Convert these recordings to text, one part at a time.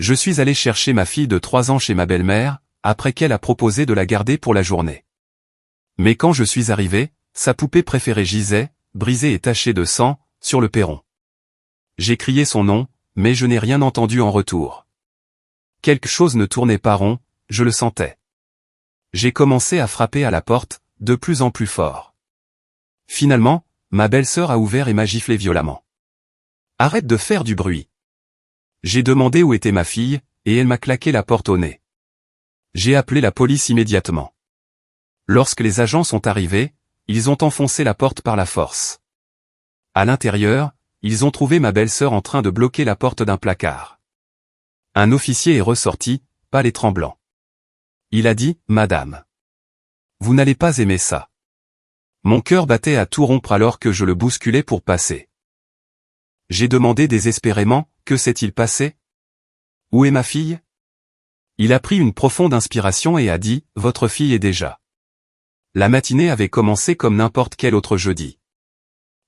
Je suis allé chercher ma fille de 3 ans chez ma belle-mère, après qu'elle a proposé de la garder pour la journée. Mais quand je suis arrivé, sa poupée préférée gisait, brisée et tachée de sang, sur le perron. J'ai crié son nom, mais je n'ai rien entendu en retour. Quelque chose ne tournait pas rond, je le sentais. J'ai commencé à frapper à la porte, de plus en plus fort. Finalement, ma belle-sœur a ouvert et m'a giflé violemment. « Arrête de faire du bruit !» J'ai demandé où était ma fille, et elle m'a claqué la porte au nez. J'ai appelé la police immédiatement. Lorsque les agents sont arrivés, ils ont enfoncé la porte par la force. À l'intérieur, ils ont trouvé ma belle-sœur en train de bloquer la porte d'un placard. Un officier est ressorti, pâle et tremblant. Il a dit « Madame, vous n'allez pas aimer ça ». Mon cœur battait à tout rompre alors que je le bousculais pour passer. J'ai demandé désespérément « Que s'est-il passé ? Où est ma fille ?» Il a pris une profonde inspiration et a dit « Votre fille est déjà ». La matinée avait commencé comme n'importe quel autre jeudi.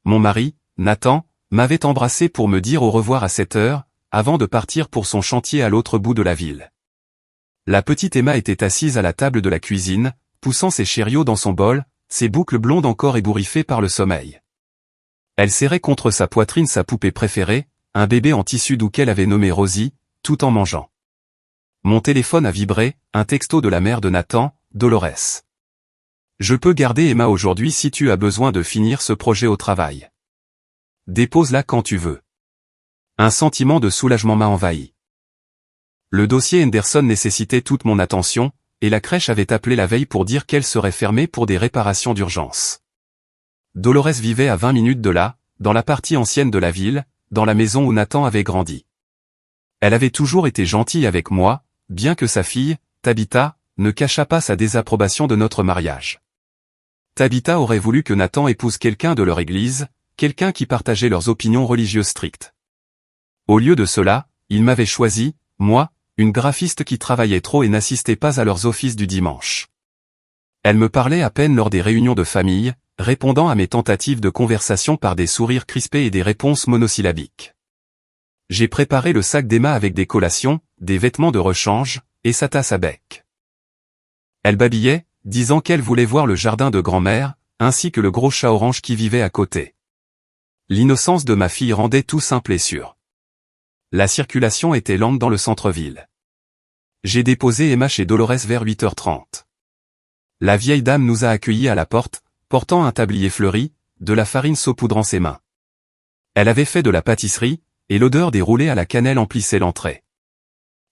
Mon mari, Nathan, m'avait embrassé pour me dire au revoir à 7 heures, avant de partir pour son chantier à l'autre bout de la ville. La petite Emma était assise à la table de la cuisine, poussant ses chariots dans son bol, ses boucles blondes encore ébouriffées par le sommeil. Elle serrait contre sa poitrine sa poupée préférée, un bébé en tissu doux qu'elle avait nommé Rosie, tout en mangeant. Mon téléphone a vibré, un texto de la mère de Nathan, Dolores. « Je peux garder Emma aujourd'hui si tu as besoin de finir ce projet au travail. Dépose-la quand tu veux. » Un sentiment de soulagement m'a envahi. Le dossier Henderson nécessitait toute mon attention, et la crèche avait appelé la veille pour dire qu'elle serait fermée pour des réparations d'urgence. Dolores vivait à 20 minutes de là, dans la partie ancienne de la ville, dans la maison où Nathan avait grandi. Elle avait toujours été gentille avec moi, bien que sa fille, Tabitha, ne cachât pas sa désapprobation de notre mariage. Tabitha aurait voulu que Nathan épouse quelqu'un de leur église, quelqu'un qui partageait leurs opinions religieuses strictes. Au lieu de cela, il m'avait choisi, moi, une graphiste qui travaillait trop et n'assistait pas à leurs offices du dimanche. Elle me parlait à peine lors des réunions de famille, répondant à mes tentatives de conversation par des sourires crispés et des réponses monosyllabiques. J'ai préparé le sac d'Emma avec des collations, des vêtements de rechange, et sa tasse à bec. Elle babillait, disant qu'elle voulait voir le jardin de grand-mère, ainsi que le gros chat orange qui vivait à côté. L'innocence de ma fille rendait tout simple et sûr. La circulation était lente dans le centre-ville. J'ai déposé Emma chez Dolores vers 8h30. La vieille dame nous a accueillis à la porte, portant un tablier fleuri, de la farine saupoudrant ses mains. Elle avait fait de la pâtisserie, et l'odeur des roulés à la cannelle emplissait l'entrée.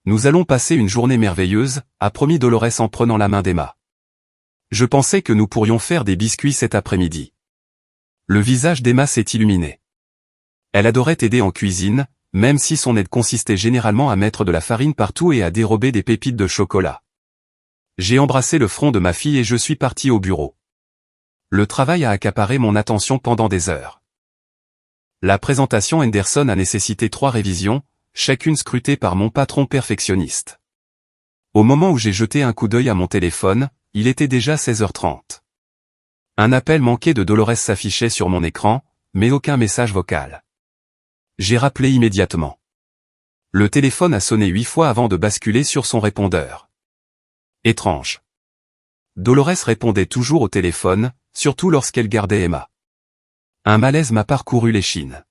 Nous allons passer une journée merveilleuse, a promis Dolores en prenant la main d'Emma. Je pensais que nous pourrions faire des biscuits cet après-midi. Le visage d'Emma s'est illuminé. Elle adorait aider en cuisine, même si son aide consistait généralement à mettre de la farine partout et à dérober des pépites de chocolat. J'ai embrassé le front de ma fille et je suis parti au bureau. Le travail a accaparé mon attention pendant des heures. La présentation Henderson a nécessité 3 révisions, chacune scrutée par mon patron perfectionniste. Au moment où j'ai jeté un coup d'œil à mon téléphone, il était déjà 16h30. Un appel manqué de Dolores s'affichait sur mon écran, mais aucun message vocal. J'ai rappelé immédiatement. Le téléphone a sonné 8 fois avant de basculer sur son répondeur. Étrange. Dolores répondait toujours au téléphone, surtout lorsqu'elle gardait Emma. Un malaise m'a parcouru l'échine.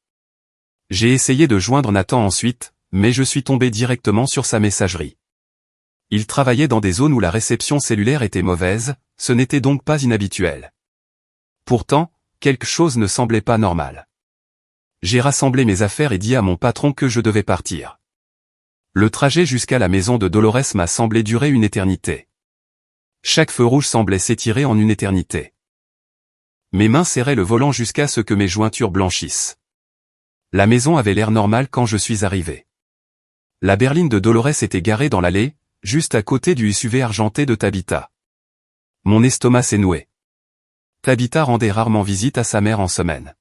J'ai essayé de joindre Nathan ensuite, mais je suis tombé directement sur sa messagerie. Il travaillait dans des zones où la réception cellulaire était mauvaise, ce n'était donc pas inhabituel. Pourtant, quelque chose ne semblait pas normal. J'ai rassemblé mes affaires et dit à mon patron que je devais partir. Le trajet jusqu'à la maison de Dolores m'a semblé durer une éternité. Chaque feu rouge semblait s'étirer en une éternité. Mes mains serraient le volant jusqu'à ce que mes jointures blanchissent. La maison avait l'air normal quand je suis arrivé. La berline de Dolores était garée dans l'allée, juste à côté du SUV argenté de Tabitha. Mon estomac s'est noué. Tabitha rendait rarement visite à sa mère en semaine.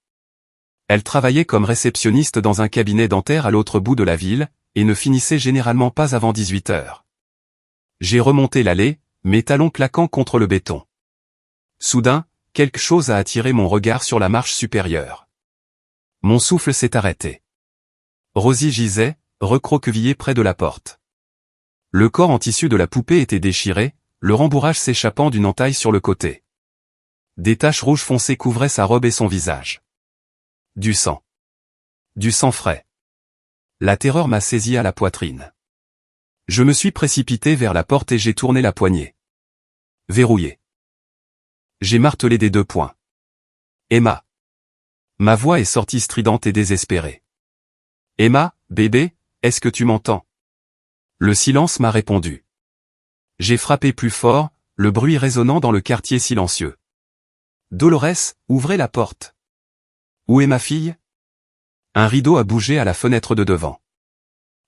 Elle travaillait comme réceptionniste dans un cabinet dentaire à l'autre bout de la ville, et ne finissait généralement pas avant 18h. J'ai remonté l'allée, mes talons claquant contre le béton. Soudain, quelque chose a attiré mon regard sur la marche supérieure. Mon souffle s'est arrêté. Rosie gisait, recroquevillée près de la porte. Le corps en tissu de la poupée était déchiré, le rembourrage s'échappant d'une entaille sur le côté. Des taches rouges foncées couvraient sa robe et son visage. Du sang. Du sang frais. La terreur m'a saisi à la poitrine. Je me suis précipité vers la porte et j'ai tourné la poignée. Verrouillée. J'ai martelé des 2 poings. Emma. Ma voix est sortie stridente et désespérée. Emma, bébé, est-ce que tu m'entends? Le silence m'a répondu. J'ai frappé plus fort, le bruit résonnant dans le quartier silencieux. Dolores, ouvrez la porte. Où est ma fille? Un rideau a bougé à la fenêtre de devant.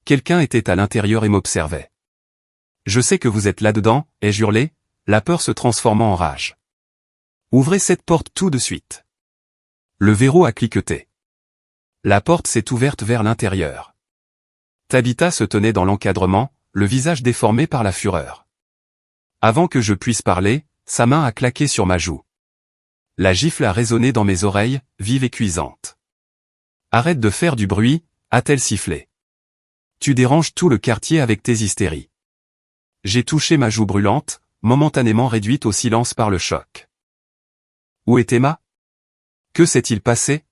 Quelqu'un était à l'intérieur et m'observait. Je sais que vous êtes là-dedans, ai-je hurlé, la peur se transformant en rage. Ouvrez cette porte tout de suite. Le verrou a cliqueté. La porte s'est ouverte vers l'intérieur. Tabitha se tenait dans l'encadrement, le visage déformé par la fureur. Avant que je puisse parler, sa main a claqué sur ma joue. La gifle a résonné dans mes oreilles, vive et cuisante. Arrête de faire du bruit, a-t-elle sifflé. Tu déranges tout le quartier avec tes hystéries. J'ai touché ma joue brûlante, momentanément réduite au silence par le choc. Où est Emma? Que s'est-il passé?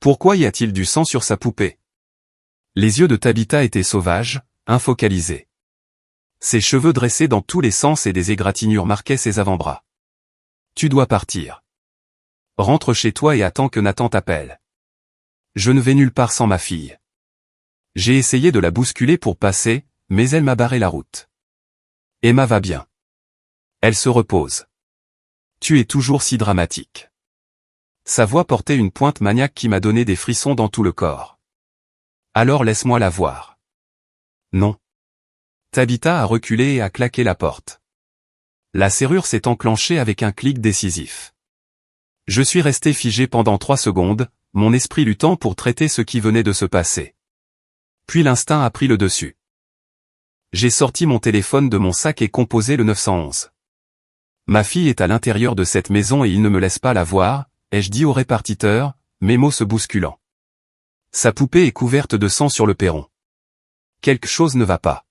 Pourquoi y a-t-il du sang sur sa poupée? Les yeux de Tabitha étaient sauvages, infocalisés. Ses cheveux dressés dans tous les sens et des égratignures marquaient ses avant-bras. Tu dois partir. Rentre chez toi et attends que Nathan t'appelle. Je ne vais nulle part sans ma fille. J'ai essayé de la bousculer pour passer, mais elle m'a barré la route. Emma va bien. Elle se repose. Tu es toujours si dramatique. Sa voix portait une pointe maniaque qui m'a donné des frissons dans tout le corps. Alors laisse-moi la voir. Non. Tabitha a reculé et a claqué la porte. La serrure s'est enclenchée avec un clic décisif. Je suis resté figé pendant 3 secondes, mon esprit luttant pour traiter ce qui venait de se passer. Puis l'instinct a pris le dessus. J'ai sorti mon téléphone de mon sac et composé le 911. Ma fille est à l'intérieur de cette maison et il ne me laisse pas la voir, ai-je dit au répartiteur, mes mots se bousculant. Sa poupée est couverte de sang sur le perron. Quelque chose ne va pas.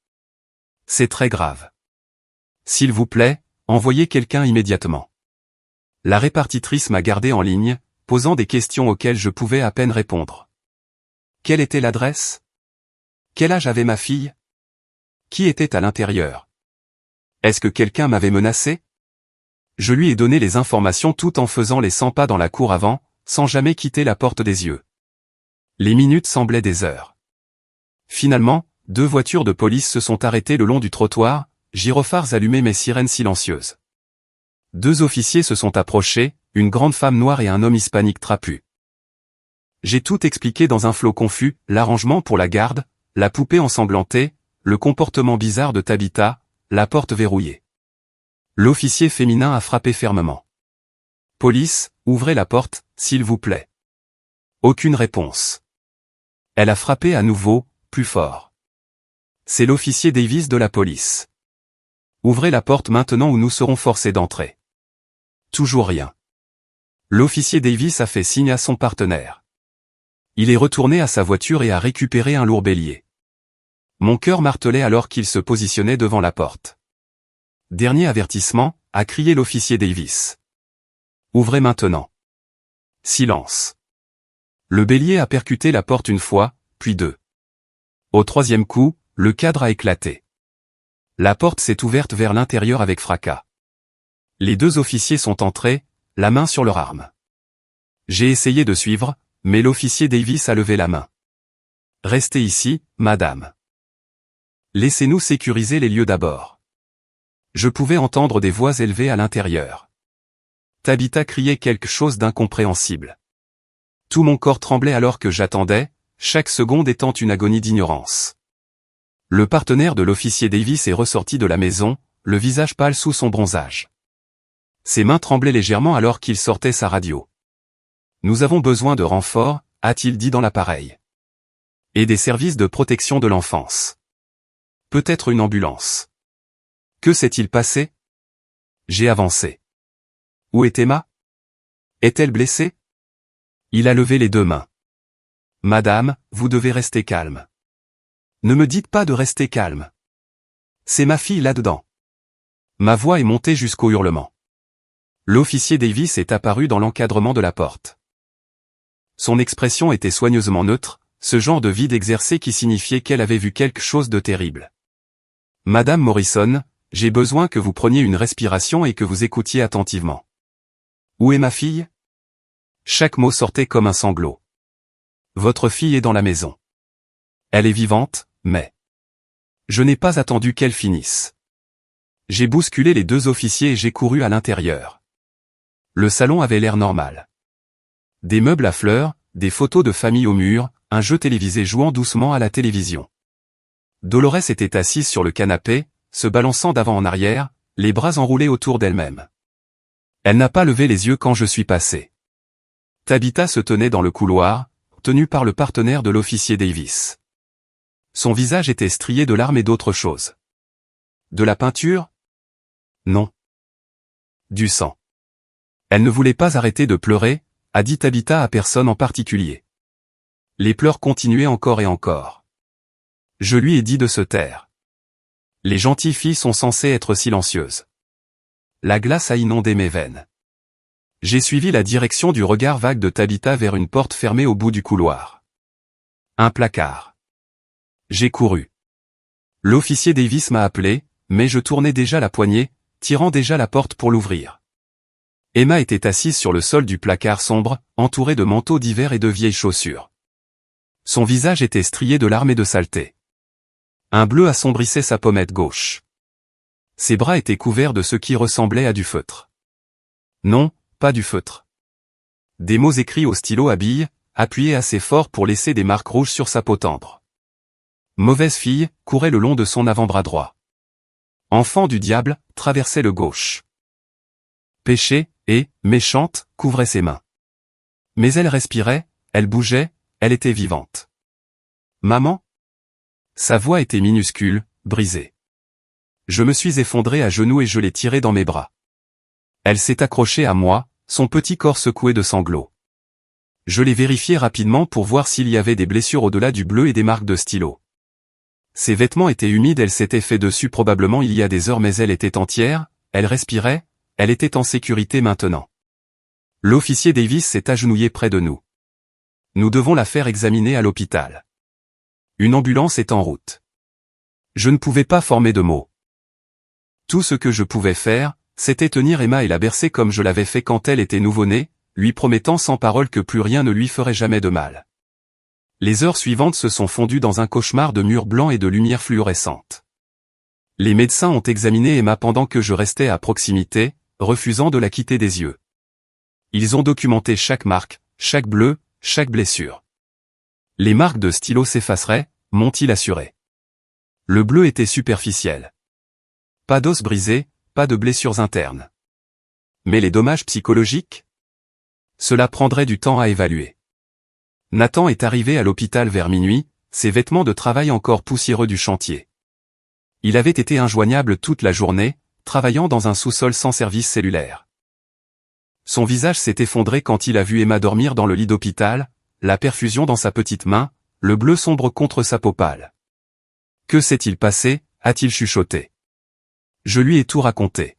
C'est très grave. S'il vous plaît, envoyez quelqu'un immédiatement. La répartitrice m'a gardé en ligne, posant des questions auxquelles je pouvais à peine répondre. Quelle était l'adresse? Quel âge avait ma fille? Qui était à l'intérieur? Est-ce que quelqu'un m'avait menacé? Je lui ai donné les informations tout en faisant les 100 pas dans la cour avant, sans jamais quitter la porte des yeux. Les minutes semblaient des heures. Finalement, 2 voitures de police se sont arrêtées le long du trottoir, gyrophares allumés mais sirènes silencieuses. 2 officiers se sont approchés, une grande femme noire et un homme hispanique trapu. J'ai tout expliqué dans un flot confus, l'arrangement pour la garde, la poupée ensanglantée, le comportement bizarre de Tabitha, la porte verrouillée. L'officier féminin a frappé fermement. Police, ouvrez la porte, s'il vous plaît. Aucune réponse. Elle a frappé à nouveau, plus fort. C'est l'officier Davis de la police. Ouvrez la porte maintenant ou nous serons forcés d'entrer. Toujours rien. L'officier Davis a fait signe à son partenaire. Il est retourné à sa voiture et a récupéré un lourd bélier. Mon cœur martelait alors qu'il se positionnait devant la porte. Dernier avertissement, a crié l'officier Davis. Ouvrez maintenant. Silence. Le bélier a percuté la porte 1 fois, puis 2. Au 3e coup, le cadre a éclaté. La porte s'est ouverte vers l'intérieur avec fracas. Les 2 officiers sont entrés, la main sur leur arme. J'ai essayé de suivre, mais l'officier Davis a levé la main. Restez ici, madame. Laissez-nous sécuriser les lieux d'abord. Je pouvais entendre des voix élevées à l'intérieur. Tabitha criait quelque chose d'incompréhensible. Tout mon corps tremblait alors que j'attendais, chaque seconde étant une agonie d'ignorance. Le partenaire de l'officier Davis est ressorti de la maison, le visage pâle sous son bronzage. Ses mains tremblaient légèrement alors qu'il sortait sa radio. Nous avons besoin de renforts, a-t-il dit dans l'appareil. Et des services de protection de l'enfance. Peut-être une ambulance. Que s'est-il passé? J'ai avancé. Où est Emma? Est-elle blessée? Il a levé les 2 mains. Madame, vous devez rester calme. Ne me dites pas de rester calme. C'est ma fille là-dedans. Ma voix est montée jusqu'au hurlement. L'officier Davis est apparu dans l'encadrement de la porte. Son expression était soigneusement neutre, ce genre de vide exercé qui signifiait qu'elle avait vu quelque chose de terrible. Madame Morrison, j'ai besoin que vous preniez une respiration et que vous écoutiez attentivement. Où est ma fille? Chaque mot sortait comme un sanglot. Votre fille est dans la maison. Elle est vivante, mais... Je n'ai pas attendu qu'elle finisse. J'ai bousculé les deux officiers et j'ai couru à l'intérieur. Le salon avait l'air normal. Des meubles à fleurs, des photos de famille au mur, un jeu télévisé jouant doucement à la télévision. Dolores était assise sur le canapé, se balançant d'avant en arrière, les bras enroulés autour d'elle-même. Elle n'a pas levé les yeux quand je suis passé. Tabitha se tenait dans le couloir, tenue par le partenaire de l'officier Davis. Son visage était strié de larmes et d'autres choses. De la peinture? Non. Du sang. Elle ne voulait pas arrêter de pleurer, a dit Tabitha à personne en particulier. Les pleurs continuaient encore et encore. Je lui ai dit de se taire. Les gentilles filles sont censées être silencieuses. La glace a inondé mes veines. J'ai suivi la direction du regard vague de Tabitha vers une porte fermée au bout du couloir. Un placard. J'ai couru. L'officier Davis m'a appelé, mais je tournais déjà la poignée, tirant déjà la porte pour l'ouvrir. Emma était assise sur le sol du placard sombre, entourée de manteaux d'hiver et de vieilles chaussures. Son visage était strié de larmes et de saleté. Un bleu assombrissait sa pommette gauche. Ses bras étaient couverts de ce qui ressemblait à du feutre. Non, pas du feutre. Des mots écrits au stylo à billes, appuyés assez fort pour laisser des marques rouges sur sa peau tendre. Mauvaise fille, courait le long de son avant-bras droit. Enfant du diable, traversait le gauche. Péché, et, méchante, couvrait ses mains. Mais elle respirait, elle bougeait, elle était vivante. Maman? Sa voix était minuscule, brisée. Je me suis effondré à genoux et je l'ai tirée dans mes bras. Elle s'est accrochée à moi, son petit corps secoué de sanglots. Je l'ai vérifié rapidement pour voir s'il y avait des blessures au-delà du bleu et des marques de stylo. Ses vêtements étaient humides, elle s'était fait dessus probablement il y a des heures mais elle était entière, elle respirait, elle était en sécurité maintenant. L'officier Davis s'est agenouillé près de nous. Nous devons la faire examiner à l'hôpital. Une ambulance est en route. Je ne pouvais pas former de mots. Tout ce que je pouvais faire, c'était tenir Emma et la bercer comme je l'avais fait quand elle était nouveau-née, lui promettant sans parole que plus rien ne lui ferait jamais de mal. Les heures suivantes se sont fondues dans un cauchemar de murs blancs et de lumière fluorescente. Les médecins ont examiné Emma pendant que je restais à proximité, refusant de la quitter des yeux. Ils ont documenté chaque marque, chaque bleu, chaque blessure. Les marques de stylo s'effaceraient, m'ont-ils assuré. Le bleu était superficiel. Pas d'os brisé, pas de blessures internes. Mais les dommages psychologiques? Cela prendrait du temps à évaluer. Nathan est arrivé à l'hôpital vers minuit, ses vêtements de travail encore poussiéreux du chantier. Il avait été injoignable toute la journée, travaillant dans un sous-sol sans service cellulaire. Son visage s'est effondré quand il a vu Emma dormir dans le lit d'hôpital, la perfusion dans sa petite main, le bleu sombre contre sa peau pâle. Que s'est-il passé, a-t-il chuchoté. Je lui ai tout raconté.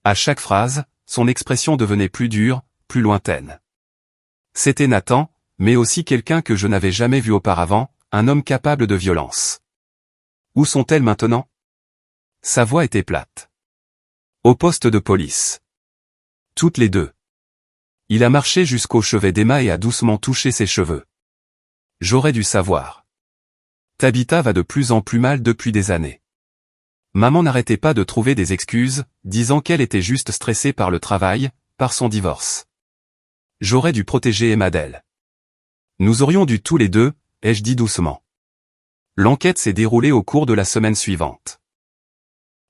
À chaque phrase, son expression devenait plus dure, plus lointaine. C'était Nathan, mais aussi quelqu'un que je n'avais jamais vu auparavant, un homme capable de violence. Où sont-elles maintenant? Sa voix était plate. Au poste de police. Toutes les deux. Il a marché jusqu'au chevet d'Emma et a doucement touché ses cheveux. J'aurais dû savoir. Tabitha va de plus en plus mal depuis des années. Maman n'arrêtait pas de trouver des excuses, disant qu'elle était juste stressée par le travail, par son divorce. J'aurais dû protéger Emma d'elle. Nous aurions dû tous les deux, ai-je dit doucement. L'enquête s'est déroulée au cours de la semaine suivante.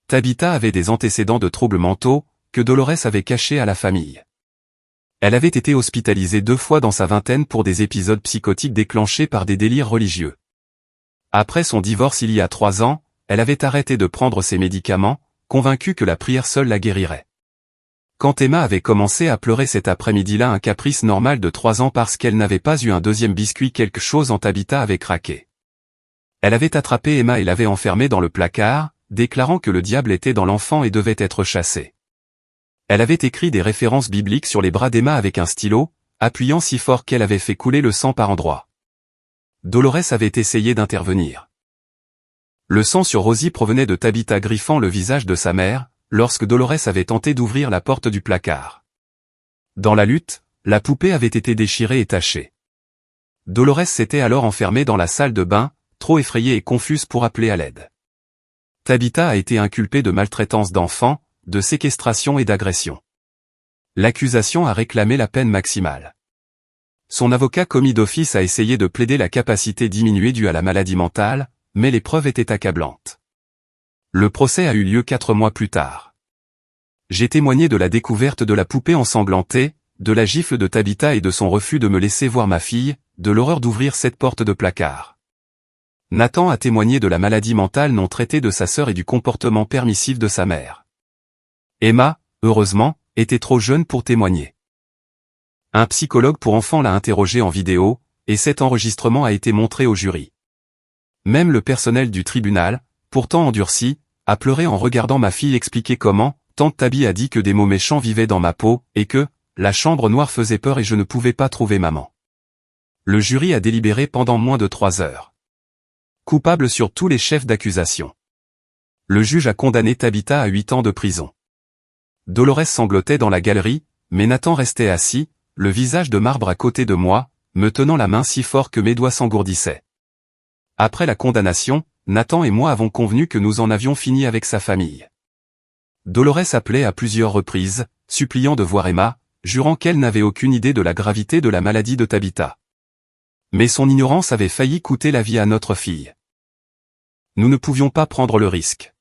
Tabitha avait des antécédents de troubles mentaux, que Dolores avait cachés à la famille. Elle avait été hospitalisée 2 fois dans sa vingtaine pour des épisodes psychotiques déclenchés par des délires religieux. Après son divorce il y a 3 ans, elle avait arrêté de prendre ses médicaments, convaincue que la prière seule la guérirait. Quand Emma avait commencé à pleurer cet après-midi-là, un caprice normal de 3 ans parce qu'elle n'avait pas eu un deuxième biscuit, quelque chose en Tabitha avait craqué. Elle avait attrapé Emma et l'avait enfermée dans le placard, déclarant que le diable était dans l'enfant et devait être chassé. Elle avait écrit des références bibliques sur les bras d'Emma avec un stylo, appuyant si fort qu'elle avait fait couler le sang par endroits. Dolores avait essayé d'intervenir. Le sang sur Rosie provenait de Tabitha griffant le visage de sa mère, lorsque Dolores avait tenté d'ouvrir la porte du placard. Dans la lutte, la poupée avait été déchirée et tachée. Dolores s'était alors enfermée dans la salle de bain, trop effrayée et confuse pour appeler à l'aide. Tabitha a été inculpée de maltraitance d'enfants, de séquestration et d'agression. L'accusation a réclamé la peine maximale. Son avocat commis d'office a essayé de plaider la capacité diminuée due à la maladie mentale, mais les preuves étaient accablantes. Le procès a eu lieu 4 mois plus tard. J'ai témoigné de la découverte de la poupée ensanglantée, de la gifle de Tabitha et de son refus de me laisser voir ma fille, de l'horreur d'ouvrir cette porte de placard. Nathan a témoigné de la maladie mentale non traitée de sa sœur et du comportement permissif de sa mère. Emma, heureusement, était trop jeune pour témoigner. Un psychologue pour enfants l'a interrogée en vidéo, et cet enregistrement a été montré au jury. Même le personnel du tribunal, pourtant endurci, a pleuré en regardant ma fille expliquer comment, tante Tabi a dit que des mots méchants vivaient dans ma peau, et que, la chambre noire faisait peur et je ne pouvais pas trouver maman. Le jury a délibéré pendant moins de 3 heures. Coupable sur tous les chefs d'accusation. Le juge a condamné Tabitha à 8 ans de prison. Dolores sanglotait dans la galerie, mais Nathan restait assis, le visage de marbre à côté de moi, me tenant la main si fort que mes doigts s'engourdissaient. Après la condamnation, Nathan et moi avons convenu que nous en avions fini avec sa famille. Dolores appelait à plusieurs reprises, suppliant de voir Emma, jurant qu'elle n'avait aucune idée de la gravité de la maladie de Tabitha. Mais son ignorance avait failli coûter la vie à notre fille. Nous ne pouvions pas prendre le risque.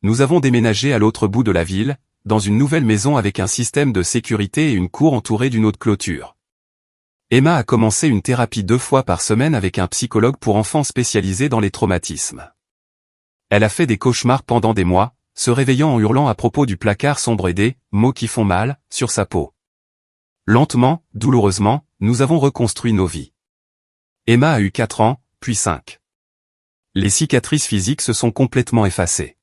Nous avons déménagé à l'autre bout de la ville, dans une nouvelle maison avec un système de sécurité et une cour entourée d'une haute clôture. Emma a commencé une thérapie 2 fois par semaine avec un psychologue pour enfants spécialisé dans les traumatismes. Elle a fait des cauchemars pendant des mois, se réveillant en hurlant à propos du placard sombre et des « mots qui font mal » sur sa peau. Lentement, douloureusement, nous avons reconstruit nos vies. Emma a eu 4 ans, puis 5. Les cicatrices physiques se sont complètement effacées.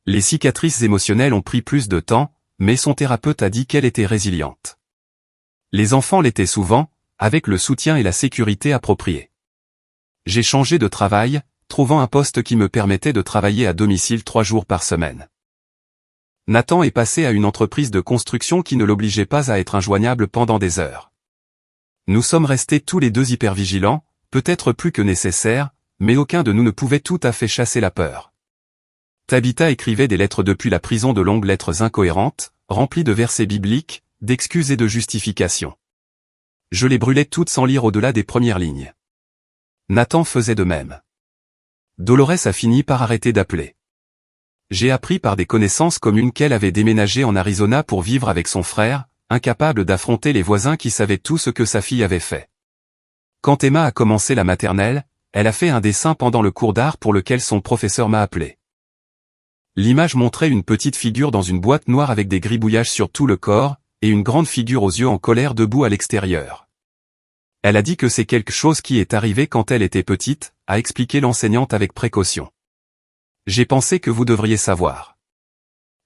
Les cicatrices émotionnelles ont pris plus de temps, mais son thérapeute a dit qu'elle était résiliente. Les enfants l'étaient souvent, avec le soutien et la sécurité appropriés. J'ai changé de travail, trouvant un poste qui me permettait de travailler à domicile 3 jours par semaine. Nathan est passé à une entreprise de construction qui ne l'obligeait pas à être injoignable pendant des heures. Nous sommes restés tous les deux hyper vigilants, peut-être plus que nécessaire, mais aucun de nous ne pouvait tout à fait chasser la peur. Tabitha écrivait des lettres depuis la prison, de longues lettres incohérentes, remplies de versets bibliques, d'excuses et de justifications. Je les brûlais toutes sans lire au-delà des premières lignes. Nathan faisait de même. Dolores a fini par arrêter d'appeler. J'ai appris par des connaissances communes qu'elle avait déménagé en Arizona pour vivre avec son frère, incapable d'affronter les voisins qui savaient tout ce que sa fille avait fait. Quand Emma a commencé la maternelle, elle a fait un dessin pendant le cours d'art pour lequel son professeur m'a appelé. L'image montrait une petite figure dans une boîte noire avec des gribouillages sur tout le corps, et une grande figure aux yeux en colère debout à l'extérieur. Elle a dit que c'est quelque chose qui est arrivé quand elle était petite, a expliqué l'enseignante avec précaution. J'ai pensé que vous devriez savoir.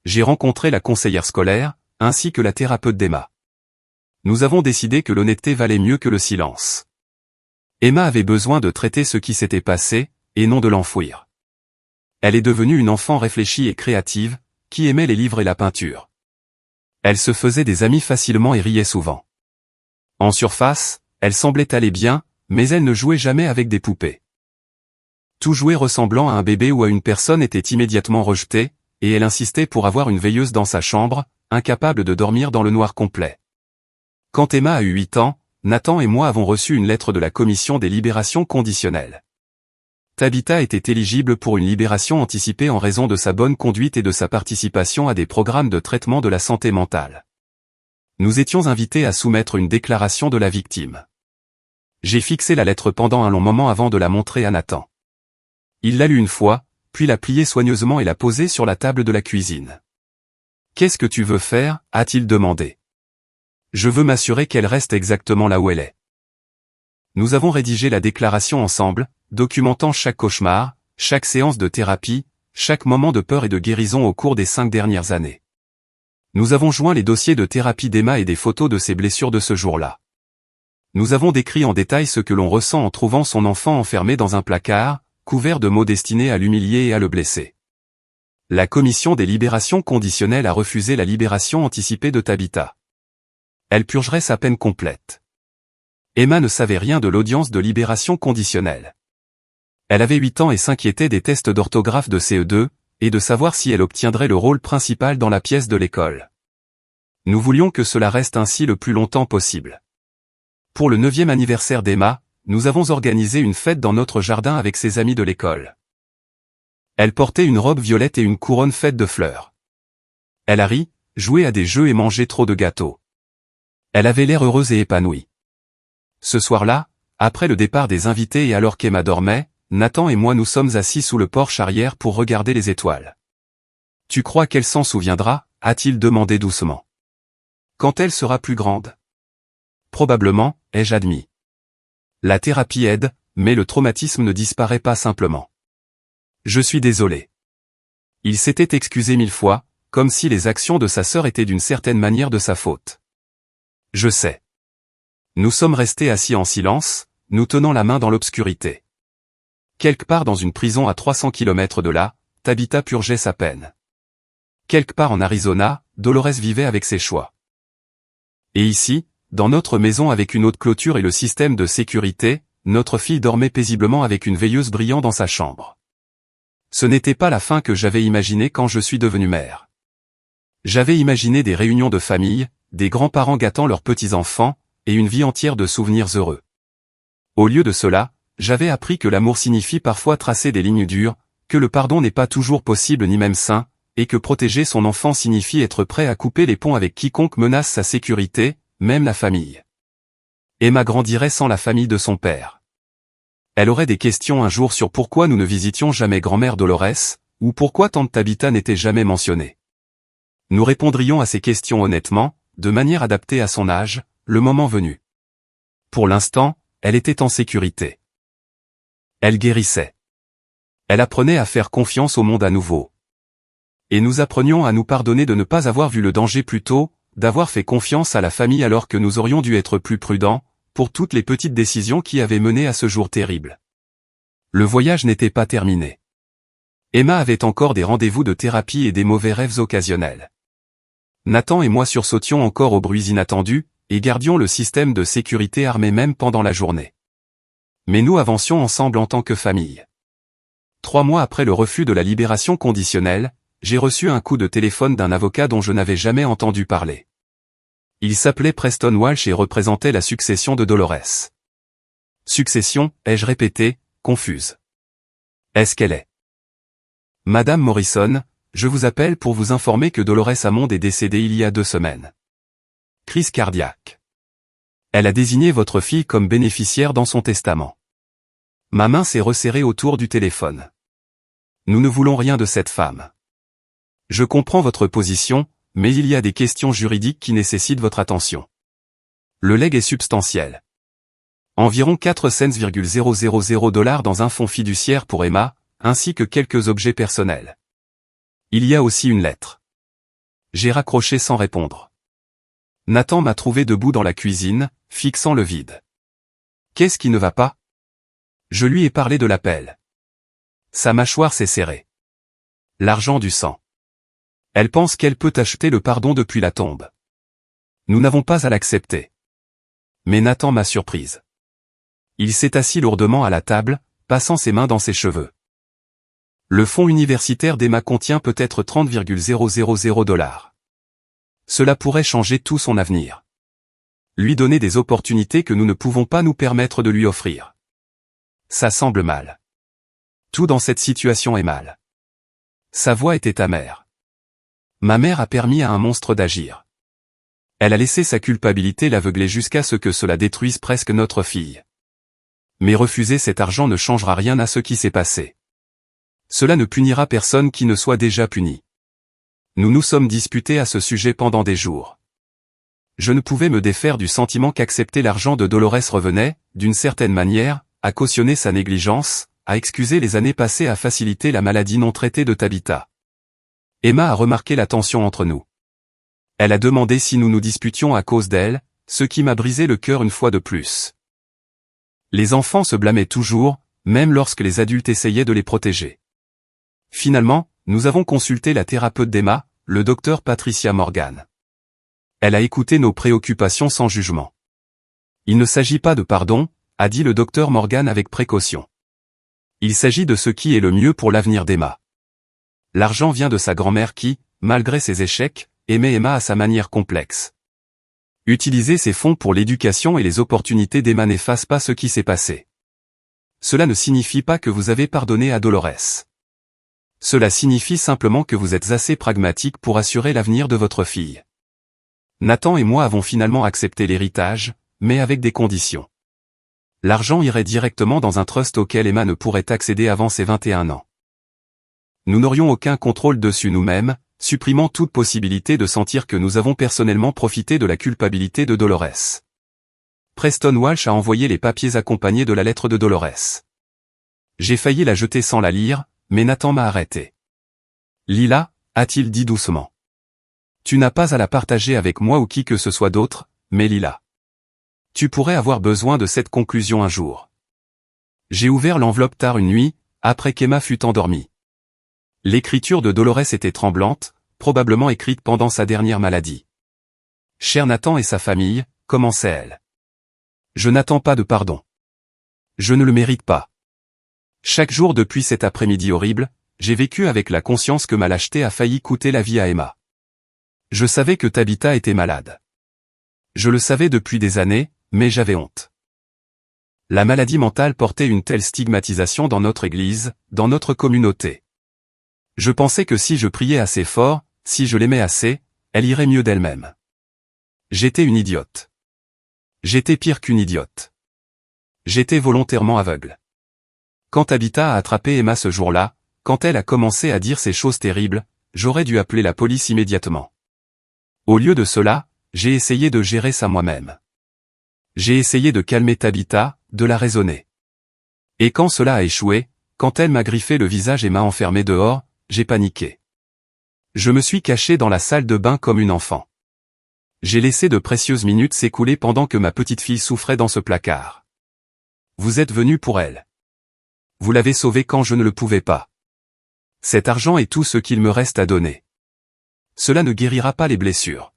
J'ai rencontré la conseillère scolaire, ainsi que la thérapeute d'Emma. Nous avons décidé que l'honnêteté valait mieux que le silence. Emma avait besoin de traiter ce qui s'était passé, et non de l'enfouir. Elle est devenue une enfant réfléchie et créative, qui aimait les livres et la peinture. Elle se faisait des amis facilement et riait souvent. En surface, elle semblait aller bien, mais elle ne jouait jamais avec des poupées. Tout jouet ressemblant à un bébé ou à une personne était immédiatement rejeté, et elle insistait pour avoir une veilleuse dans sa chambre, incapable de dormir dans le noir complet. Quand Emma a eu 8 ans, Nathan et moi avons reçu une lettre de la commission des libérations conditionnelles. Tabitha était éligible pour une libération anticipée en raison de sa bonne conduite et de sa participation à des programmes de traitement de la santé mentale. Nous étions invités à soumettre une déclaration de la victime. J'ai fixé la lettre pendant un long moment avant de la montrer à Nathan. Il l'a lue une fois, puis l'a pliée soigneusement et l'a posée sur la table de la cuisine. « Qu'est-ce que tu veux faire ?» a-t-il demandé. « Je veux m'assurer qu'elle reste exactement là où elle est. » Nous avons rédigé la déclaration ensemble, documentant chaque cauchemar, chaque séance de thérapie, chaque moment de peur et de guérison au cours des 5 dernières années. Nous avons joint les dossiers de thérapie d'Emma et des photos de ses blessures de ce jour-là. Nous avons décrit en détail ce que l'on ressent en trouvant son enfant enfermé dans un placard, couvert de mots destinés à l'humilier et à le blesser. La commission des libérations conditionnelles a refusé la libération anticipée de Tabitha. Elle purgerait sa peine complète. Emma ne savait rien de l'audience de libération conditionnelle. Elle avait 8 ans et s'inquiétait des tests d'orthographe de CE2, et de savoir si elle obtiendrait le rôle principal dans la pièce de l'école. Nous voulions que cela reste ainsi le plus longtemps possible. Pour le 9e anniversaire d'Emma, nous avons organisé une fête dans notre jardin avec ses amis de l'école. Elle portait une robe violette et une couronne faite de fleurs. Elle a ri, joué à des jeux et mangé trop de gâteaux. Elle avait l'air heureuse et épanouie. Ce soir-là, après le départ des invités et alors qu'Emma dormait, Nathan et moi nous sommes assis sous le porche arrière pour regarder les étoiles. « Tu crois qu'elle s'en souviendra ?» a-t-il demandé doucement. « Quand elle sera plus grande ?»« Probablement, ai-je admis. La thérapie aide, mais le traumatisme ne disparaît pas simplement. Je suis désolé. » Il s'était excusé 1000 fois, comme si les actions de sa sœur étaient d'une certaine manière de sa faute. « Je sais. » Nous sommes restés assis en silence, nous tenant la main dans l'obscurité. Quelque part dans une prison à 300 km de là, Tabitha purgeait sa peine. Quelque part en Arizona, Dolores vivait avec ses choix. Et ici, dans notre maison avec une haute clôture et le système de sécurité, notre fille dormait paisiblement avec une veilleuse brillant dans sa chambre. Ce n'était pas la fin que j'avais imaginée quand je suis devenu mère. J'avais imaginé des réunions de famille, des grands-parents gâtant leurs petits-enfants, et une vie entière de souvenirs heureux. Au lieu de cela, j'avais appris que l'amour signifie parfois tracer des lignes dures, que le pardon n'est pas toujours possible ni même sain, et que protéger son enfant signifie être prêt à couper les ponts avec quiconque menace sa sécurité, même la famille. Emma grandirait sans la famille de son père. Elle aurait des questions un jour sur pourquoi nous ne visitions jamais grand-mère Dolores, ou pourquoi tante Tabitha n'était jamais mentionnée. Nous répondrions à ces questions honnêtement, de manière adaptée à son âge, le moment venu. Pour l'instant, elle était en sécurité. Elle guérissait. Elle apprenait à faire confiance au monde à nouveau. Et nous apprenions à nous pardonner de ne pas avoir vu le danger plus tôt, d'avoir fait confiance à la famille alors que nous aurions dû être plus prudents, pour toutes les petites décisions qui avaient mené à ce jour terrible. Le voyage n'était pas terminé. Emma avait encore des rendez-vous de thérapie et des mauvais rêves occasionnels. Nathan et moi sursautions encore aux bruits inattendus, et gardions le système de sécurité armé même pendant la journée. Mais nous avancions ensemble en tant que famille. 3 mois après le refus de la libération conditionnelle, j'ai reçu un coup de téléphone d'un avocat dont je n'avais jamais entendu parler. Il s'appelait Preston Walsh et représentait la succession de Dolores. Succession, ai-je répété, confuse. Est-ce qu'elle est? Madame Morrison, je vous appelle pour vous informer que Dolores Hammond est décédée il y a 2 semaines. Crise cardiaque. Elle a désigné votre fille comme bénéficiaire dans son testament. Ma main s'est resserrée autour du téléphone. Nous ne voulons rien de cette femme. Je comprends votre position, mais il y a des questions juridiques qui nécessitent votre attention. Le legs est substantiel. Environ 4,000 $ dans un fonds fiduciaire pour Emma, ainsi que quelques objets personnels. Il y a aussi une lettre. J'ai raccroché sans répondre. Nathan m'a trouvé debout dans la cuisine, fixant le vide. Qu'est-ce qui ne va pas? Je lui ai parlé de l'appel. Sa mâchoire s'est serrée. L'argent du sang. Elle pense qu'elle peut acheter le pardon depuis la tombe. Nous n'avons pas à l'accepter. Mais Nathan m'a surprise. Il s'est assis lourdement à la table, passant ses mains dans ses cheveux. Le fonds universitaire d'Emma contient peut-être 30,000 $. Cela pourrait changer tout son avenir. Lui donner des opportunités que nous ne pouvons pas nous permettre de lui offrir. Ça semble mal. Tout dans cette situation est mal. Sa voix était amère. Ma mère a permis à un monstre d'agir. Elle a laissé sa culpabilité l'aveugler jusqu'à ce que cela détruise presque notre fille. Mais refuser cet argent ne changera rien à ce qui s'est passé. Cela ne punira personne qui ne soit déjà puni. Nous nous sommes disputés à ce sujet pendant des jours. Je ne pouvais me défaire du sentiment qu'accepter l'argent de Dolores revenait, d'une certaine manière, à cautionner sa négligence, a excusé les années passées à faciliter la maladie non traitée de Tabitha. Emma a remarqué la tension entre nous. Elle a demandé si nous nous disputions à cause d'elle, ce qui m'a brisé le cœur une fois de plus. Les enfants se blâmaient toujours, même lorsque les adultes essayaient de les protéger. Finalement, nous avons consulté la thérapeute d'Emma, le docteur Patricia Morgan. Elle a écouté nos préoccupations sans jugement. Il ne s'agit pas de pardon, a dit le docteur Morgan avec précaution. Il s'agit de ce qui est le mieux pour l'avenir d'Emma. L'argent vient de sa grand-mère qui, malgré ses échecs, aimait Emma à sa manière complexe. Utiliser ces fonds pour l'éducation et les opportunités d'Emma n'efface pas ce qui s'est passé. Cela ne signifie pas que vous avez pardonné à Dolores. Cela signifie simplement que vous êtes assez pragmatique pour assurer l'avenir de votre fille. Nathan et moi avons finalement accepté l'héritage, mais avec des conditions. L'argent irait directement dans un trust auquel Emma ne pourrait accéder avant ses 21 ans. Nous n'aurions aucun contrôle dessus nous-mêmes, supprimant toute possibilité de sentir que nous avons personnellement profité de la culpabilité de Dolores. Preston Walsh a envoyé les papiers accompagnés de la lettre de Dolores. J'ai failli la jeter sans la lire, mais Nathan m'a arrêté. Lila, a-t-il dit doucement. Tu n'as pas à la partager avec moi ou qui que ce soit d'autre, mais Lila. Tu pourrais avoir besoin de cette conclusion un jour. J'ai ouvert l'enveloppe tard une nuit, après qu'Emma fût endormie. L'écriture de Dolores était tremblante, probablement écrite pendant sa dernière maladie. Cher Nathan et sa famille, commençait-elle. Je n'attends pas de pardon. Je ne le mérite pas. Chaque jour depuis cet après-midi horrible, j'ai vécu avec la conscience que ma lâcheté a failli coûter la vie à Emma. Je savais que Tabitha était malade. Je le savais depuis des années, mais j'avais honte. La maladie mentale portait une telle stigmatisation dans notre église, dans notre communauté. Je pensais que si je priais assez fort, si je l'aimais assez, elle irait mieux d'elle-même. J'étais une idiote. J'étais pire qu'une idiote. J'étais volontairement aveugle. Quand Tabitha a attrapé Emma ce jour-là, quand elle a commencé à dire ces choses terribles, j'aurais dû appeler la police immédiatement. Au lieu de cela, j'ai essayé de gérer ça moi-même. J'ai essayé de calmer Tabitha, de la raisonner. Et quand cela a échoué, quand elle m'a griffé le visage et m'a enfermé dehors, j'ai paniqué. Je me suis caché dans la salle de bain comme une enfant. J'ai laissé de précieuses minutes s'écouler pendant que ma petite fille souffrait dans ce placard. Vous êtes venu pour elle. Vous l'avez sauvée quand je ne le pouvais pas. Cet argent est tout ce qu'il me reste à donner. Cela ne guérira pas les blessures.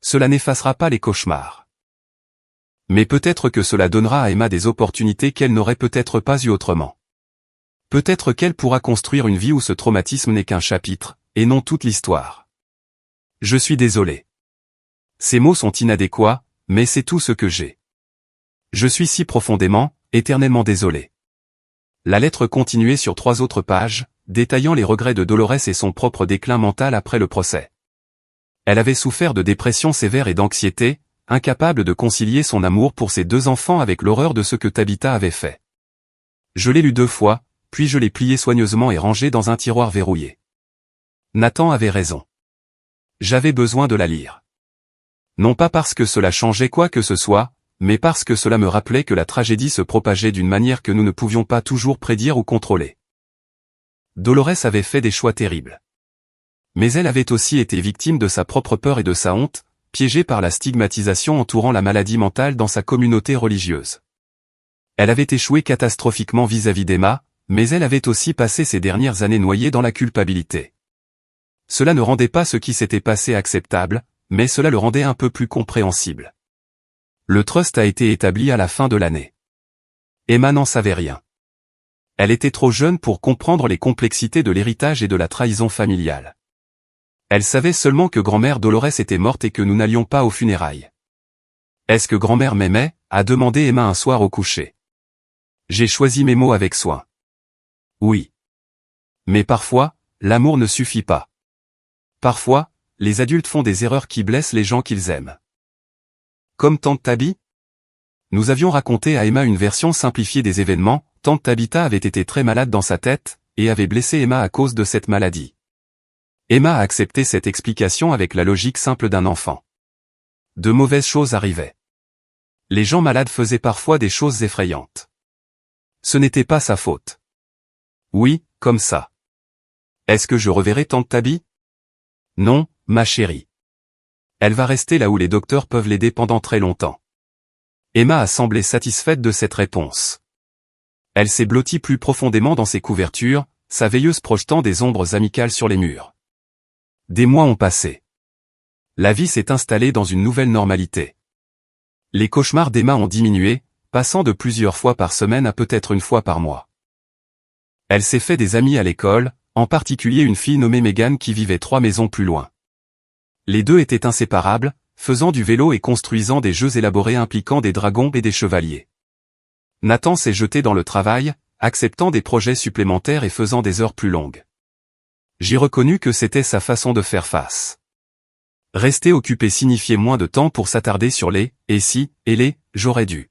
Cela n'effacera pas les cauchemars. Mais peut-être que cela donnera à Emma des opportunités qu'elle n'aurait peut-être pas eues autrement. Peut-être qu'elle pourra construire une vie où ce traumatisme n'est qu'un chapitre, et non toute l'histoire. Je suis désolé. Ces mots sont inadéquats, mais c'est tout ce que j'ai. Je suis si profondément, éternellement désolé. La lettre continuait sur 3 autres pages, détaillant les regrets de Dolores et son propre déclin mental après le procès. Elle avait souffert de dépression sévère et d'anxiété, incapable de concilier son amour pour ses 2 enfants avec l'horreur de ce que Tabitha avait fait. Je l'ai lu 2 fois, puis je l'ai plié soigneusement et rangé dans un tiroir verrouillé. Nathan avait raison. J'avais besoin de la lire. Non pas parce que cela changeait quoi que ce soit, mais parce que cela me rappelait que la tragédie se propageait d'une manière que nous ne pouvions pas toujours prédire ou contrôler. Dolores avait fait des choix terribles. Mais elle avait aussi été victime de sa propre peur et de sa honte, piégée par la stigmatisation entourant la maladie mentale dans sa communauté religieuse. Elle avait échoué catastrophiquement vis-à-vis d'Emma, mais elle avait aussi passé ses dernières années noyée dans la culpabilité. Cela ne rendait pas ce qui s'était passé acceptable, mais cela le rendait un peu plus compréhensible. Le trust a été établi à la fin de l'année. Emma n'en savait rien. Elle était trop jeune pour comprendre les complexités de l'héritage et de la trahison familiale. Elle savait seulement que grand-mère Dolores était morte et que nous n'allions pas aux funérailles. Est-ce que grand-mère m'aimait, a demandé Emma un soir au coucher. J'ai choisi mes mots avec soin. Oui. Mais parfois, l'amour ne suffit pas. Parfois, les adultes font des erreurs qui blessent les gens qu'ils aiment. Comme tante Tabby? Nous avions raconté à Emma une version simplifiée des événements. Tante Tabitha avait été très malade dans sa tête, et avait blessé Emma à cause de cette maladie. Emma a accepté cette explication avec la logique simple d'un enfant. De mauvaises choses arrivaient. Les gens malades faisaient parfois des choses effrayantes. Ce n'était pas sa faute. Oui, comme ça. Est-ce que je reverrai tante Tabby? Non, ma chérie. Elle va rester là où les docteurs peuvent l'aider pendant très longtemps. Emma a semblé satisfaite de cette réponse. Elle s'est blottie plus profondément dans ses couvertures, sa veilleuse projetant des ombres amicales sur les murs. Des mois ont passé. La vie s'est installée dans une nouvelle normalité. Les cauchemars d'Emma ont diminué, passant de plusieurs fois par semaine à peut-être une fois par mois. Elle s'est fait des amis à l'école, en particulier une fille nommée Megan qui vivait 3 maisons plus loin. Les deux étaient inséparables, faisant du vélo et construisant des jeux élaborés impliquant des dragons et des chevaliers. Nathan s'est jeté dans le travail, acceptant des projets supplémentaires et faisant des heures plus longues. J'ai reconnu que c'était sa façon de faire face. Rester occupé signifiait moins de temps pour s'attarder sur les « et si » et les « j'aurais dû ».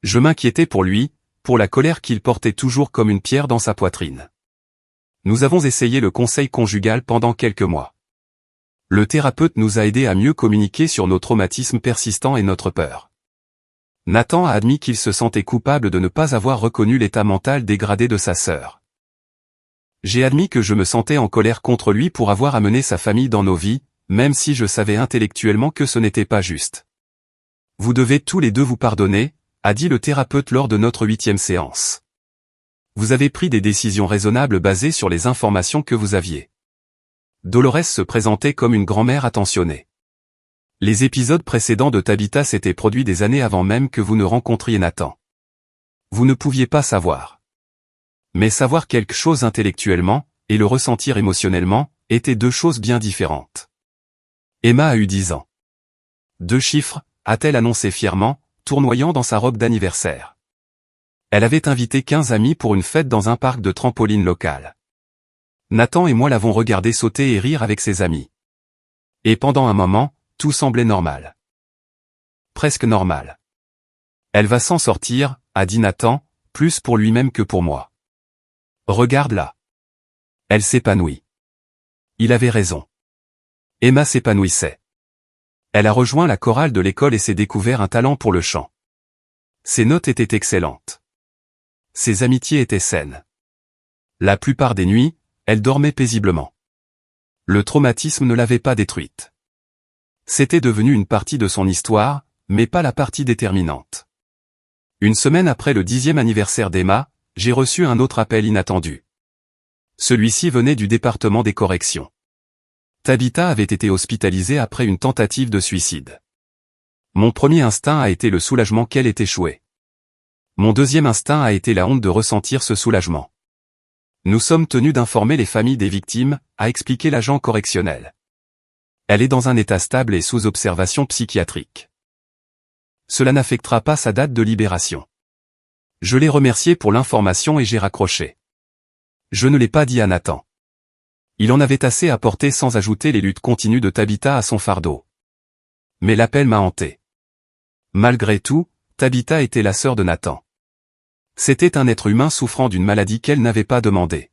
Je m'inquiétais pour lui, pour la colère qu'il portait toujours comme une pierre dans sa poitrine. Nous avons essayé le conseil conjugal pendant quelques mois. Le thérapeute nous a aidés à mieux communiquer sur nos traumatismes persistants et notre peur. Nathan a admis qu'il se sentait coupable de ne pas avoir reconnu l'état mental dégradé de sa sœur. J'ai admis que je me sentais en colère contre lui pour avoir amené sa famille dans nos vies, même si je savais intellectuellement que ce n'était pas juste. Vous devez tous les deux vous pardonner, a dit le thérapeute lors de notre 8e séance. Vous avez pris des décisions raisonnables basées sur les informations que vous aviez. Dolores se présentait comme une grand-mère attentionnée. Les épisodes précédents de Tabitha s'étaient produits des années avant même que vous ne rencontriez Nathan. Vous ne pouviez pas savoir. Mais savoir quelque chose intellectuellement, et le ressentir émotionnellement, étaient deux choses bien différentes. Emma a eu 10 ans. 2 chiffres, a-t-elle annoncé fièrement, tournoyant dans sa robe d'anniversaire. Elle avait invité 15 amis pour une fête dans un parc de trampoline local. Nathan et moi l'avons regardé sauter et rire avec ses amis. Et pendant un moment, tout semblait normal. Presque normal. Elle va s'en sortir, a dit Nathan, plus pour lui-même que pour moi. Regarde-la. Elle s'épanouit. Il avait raison. Emma s'épanouissait. Elle a rejoint la chorale de l'école et s'est découvert un talent pour le chant. Ses notes étaient excellentes. Ses amitiés étaient saines. La plupart des nuits, elle dormait paisiblement. Le traumatisme ne l'avait pas détruite. C'était devenu une partie de son histoire, mais pas la partie déterminante. Une semaine après le 10e anniversaire d'Emma, j'ai reçu un autre appel inattendu. Celui-ci venait du département des corrections. Tabitha avait été hospitalisée après une tentative de suicide. Mon premier instinct a été le soulagement qu'elle ait échoué. Mon deuxième instinct a été la honte de ressentir ce soulagement. Nous sommes tenus d'informer les familles des victimes, a expliqué l'agent correctionnel. Elle est dans un état stable et sous observation psychiatrique. Cela n'affectera pas sa date de libération. Je l'ai remercié pour l'information et j'ai raccroché. Je ne l'ai pas dit à Nathan. Il en avait assez à porter sans ajouter les luttes continues de Tabitha à son fardeau. Mais l'appel m'a hanté. Malgré tout, Tabitha était la sœur de Nathan. C'était un être humain souffrant d'une maladie qu'elle n'avait pas demandée.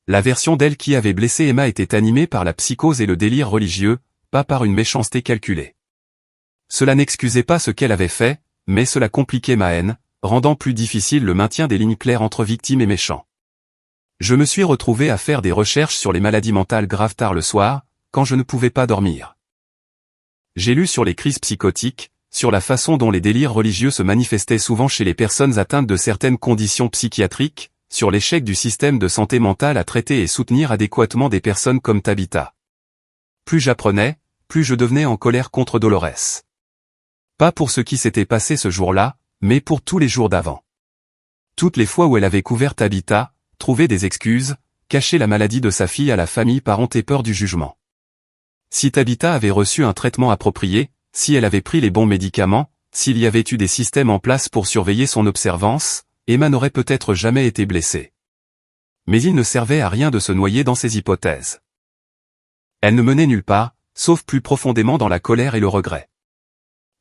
La version d'elle qui avait blessé Emma était animée par la psychose et le délire religieux, pas par une méchanceté calculée. Cela n'excusait pas ce qu'elle avait fait, mais cela compliquait ma haine, rendant plus difficile le maintien des lignes claires entre victimes et méchants. Je me suis retrouvé à faire des recherches sur les maladies mentales graves tard le soir, quand je ne pouvais pas dormir. J'ai lu sur les crises psychotiques, sur la façon dont les délires religieux se manifestaient souvent chez les personnes atteintes de certaines conditions psychiatriques, sur l'échec du système de santé mentale à traiter et soutenir adéquatement des personnes comme Tabitha. Plus j'apprenais, plus je devenais en colère contre Dolores. Pas pour ce qui s'était passé ce jour-là, mais pour tous les jours d'avant. Toutes les fois où elle avait couvert Tabitha, trouvé des excuses, caché la maladie de sa fille à la famille par honte et peur du jugement. Si Tabitha avait reçu un traitement approprié, si elle avait pris les bons médicaments, s'il y avait eu des systèmes en place pour surveiller son observance, Emma n'aurait peut-être jamais été blessée. Mais il ne servait à rien de se noyer dans ces hypothèses. Elle ne menait nulle part, sauf plus profondément dans la colère et le regret.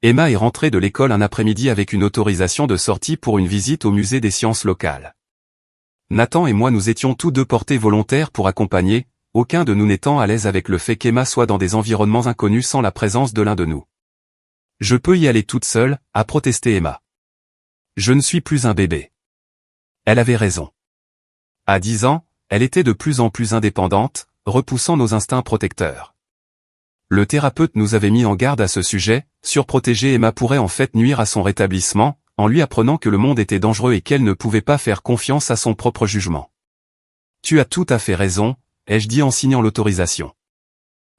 Emma est rentrée de l'école un après-midi avec une autorisation de sortie pour une visite au musée des sciences locales. Nathan et moi nous étions tous deux portés volontaires pour accompagner, aucun de nous n'étant à l'aise avec le fait qu'Emma soit dans des environnements inconnus sans la présence de l'un de nous. Je peux y aller toute seule, a protesté Emma. Je ne suis plus un bébé. Elle avait raison. À 10 ans, elle était de plus en plus indépendante, repoussant nos instincts protecteurs. Le thérapeute nous avait mis en garde à ce sujet, surprotéger Emma pourrait en fait nuire à son rétablissement, en lui apprenant que le monde était dangereux et qu'elle ne pouvait pas faire confiance à son propre jugement. Tu as tout à fait raison, ai-je dit en signant l'autorisation.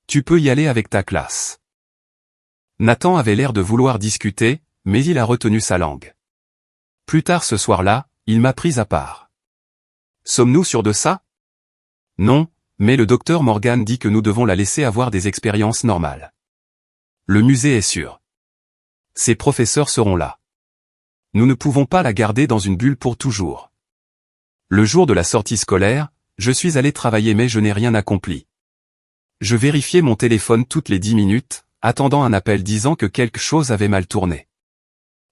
Tu peux y aller avec ta classe. Nathan avait l'air de vouloir discuter, mais il a retenu sa langue. Plus tard ce soir-là, il m'a pris à part. Sommes-nous sûrs de ça? Non, mais le docteur Morgan dit que nous devons la laisser avoir des expériences normales. Le musée est sûr. Ses professeurs seront là. Nous ne pouvons pas la garder dans une bulle pour toujours. Le jour de la sortie scolaire, je suis allé travailler mais je n'ai rien accompli. Je vérifiais mon téléphone toutes les 10 minutes, attendant un appel disant que quelque chose avait mal tourné.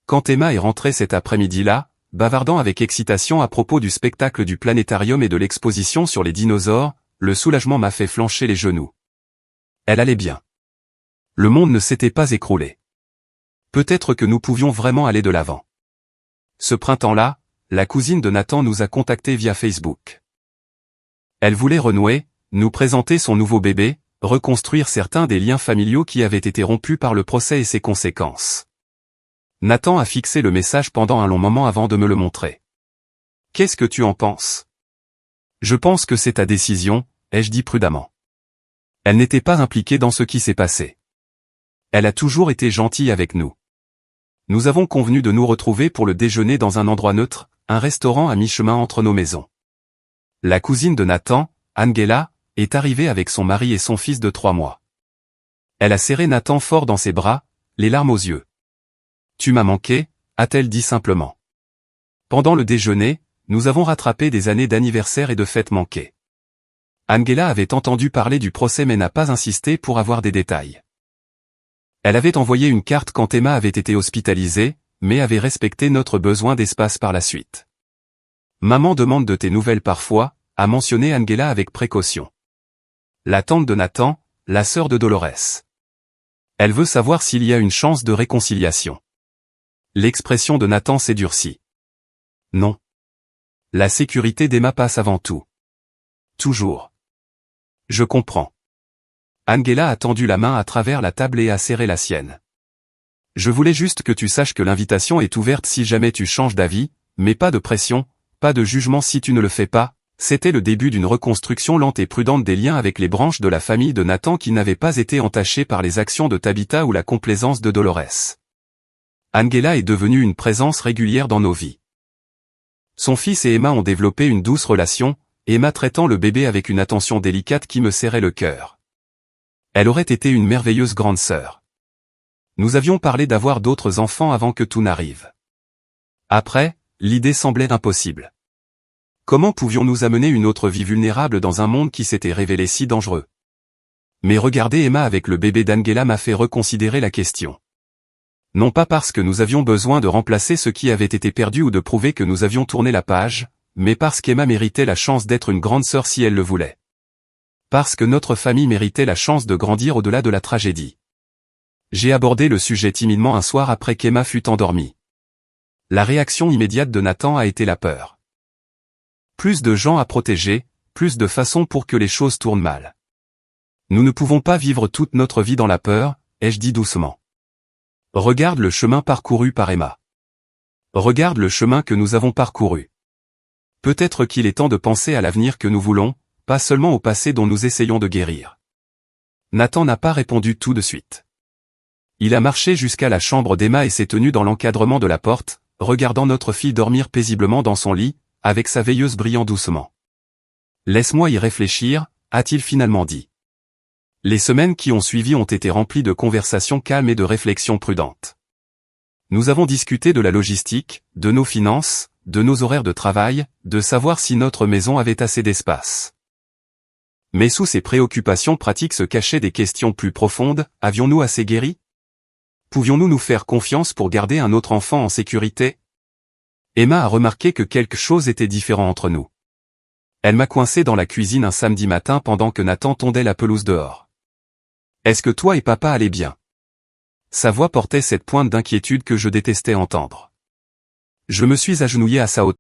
Quand Emma est rentrée cet après-midi-là, bavardant avec excitation à propos du spectacle du planétarium et de l'exposition sur les dinosaures, le soulagement m'a fait flancher les genoux. Elle allait bien. Le monde ne s'était pas écroulé. Peut-être que nous pouvions vraiment aller de l'avant. Ce printemps-là, la cousine de Nathan nous a contactés via Facebook. Elle voulait renouer, nous présenter son nouveau bébé, reconstruire certains des liens familiaux qui avaient été rompus par le procès et ses conséquences. Nathan a fixé le message pendant un long moment avant de me le montrer. Qu'est-ce que tu en penses? Je pense que c'est ta décision, ai-je dit prudemment. Elle n'était pas impliquée dans ce qui s'est passé. Elle a toujours été gentille avec nous. Nous avons convenu de nous retrouver pour le déjeuner dans un endroit neutre, un restaurant à mi-chemin entre nos maisons. La cousine de Nathan, Angela, est arrivée avec son mari et son fils de 3 mois. Elle a serré Nathan fort dans ses bras, les larmes aux yeux. « Tu m'as manqué », a-t-elle dit simplement. Pendant le déjeuner, nous avons rattrapé des années d'anniversaire et de fêtes manquées. Angela avait entendu parler du procès mais n'a pas insisté pour avoir des détails. Elle avait envoyé une carte quand Emma avait été hospitalisée, mais avait respecté notre besoin d'espace par la suite. « Maman demande de tes nouvelles parfois », a mentionné Angela avec précaution. La tante de Nathan, la sœur de Dolores. Elle veut savoir s'il y a une chance de réconciliation. L'expression de Nathan s'est durcie. Non. La sécurité d'Emma passe avant tout. Toujours. Je comprends. Angela a tendu la main à travers la table et a serré la sienne. Je voulais juste que tu saches que l'invitation est ouverte si jamais tu changes d'avis, mais pas de pression, pas de jugement si tu ne le fais pas. C'était le début d'une reconstruction lente et prudente des liens avec les branches de la famille de Nathan qui n'avaient pas été entachées par les actions de Tabitha ou la complaisance de Dolores. Angela est devenue une présence régulière dans nos vies. Son fils et Emma ont développé une douce relation, Emma traitant le bébé avec une attention délicate qui me serrait le cœur. Elle aurait été une merveilleuse grande sœur. Nous avions parlé d'avoir d'autres enfants avant que tout n'arrive. Après, l'idée semblait impossible. Comment pouvions-nous amener une autre vie vulnérable dans un monde qui s'était révélé si dangereux? Mais regarder Emma avec le bébé d'Angela m'a fait reconsidérer la question. Non pas parce que nous avions besoin de remplacer ce qui avait été perdu ou de prouver que nous avions tourné la page, mais parce qu'Emma méritait la chance d'être une grande sœur si elle le voulait. Parce que notre famille méritait la chance de grandir au-delà de la tragédie. J'ai abordé le sujet timidement un soir après qu'Emma fut endormie. La réaction immédiate de Nathan a été la peur. Plus de gens à protéger, plus de façons pour que les choses tournent mal. Nous ne pouvons pas vivre toute notre vie dans la peur, ai-je dit doucement. Regarde le chemin parcouru par Emma. Regarde le chemin que nous avons parcouru. Peut-être qu'il est temps de penser à l'avenir que nous voulons, pas seulement au passé dont nous essayons de guérir. Nathan n'a pas répondu tout de suite. Il a marché jusqu'à la chambre d'Emma et s'est tenu dans l'encadrement de la porte, regardant notre fille dormir paisiblement dans son lit, avec sa veilleuse brillant doucement. « Laisse-moi y réfléchir », a-t-il finalement dit. Les semaines qui ont suivi ont été remplies de conversations calmes et de réflexions prudentes. Nous avons discuté de la logistique, de nos finances, de nos horaires de travail, de savoir si notre maison avait assez d'espace. Mais sous ces préoccupations pratiques se cachaient des questions plus profondes, avions-nous assez guéri? Pouvions-nous nous faire confiance pour garder un autre enfant en sécurité? Emma a remarqué que quelque chose était différent entre nous. Elle m'a coincé dans la cuisine un samedi matin pendant que Nathan tondait la pelouse dehors. « Est-ce que toi et papa allaient bien ?» Sa voix portait cette pointe d'inquiétude que je détestais entendre. Je me suis agenouillé à sa hauteur.